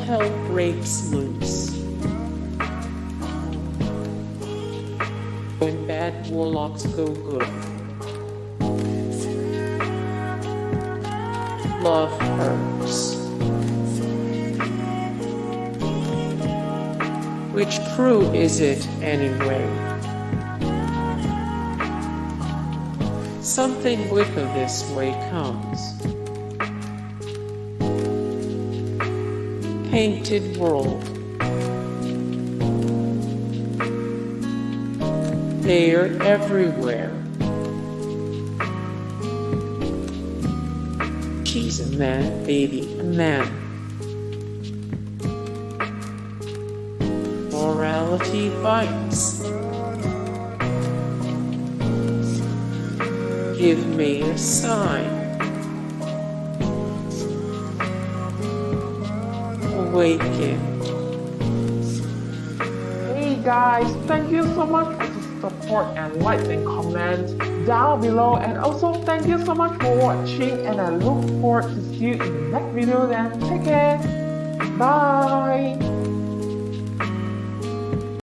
hell breaks loose. When bad warlocks go good. Love hurts. Which Prue is it anyway? Something Wicca this way comes. Painted world. They're everywhere. She's a man, baby, a man. Morality bites. Give me a sign. Awaken. Hey guys, thank you so much for the support and like and comment down below, and also thank you so much for watching, and I look forward to see you in the next video. Then take care. Bye.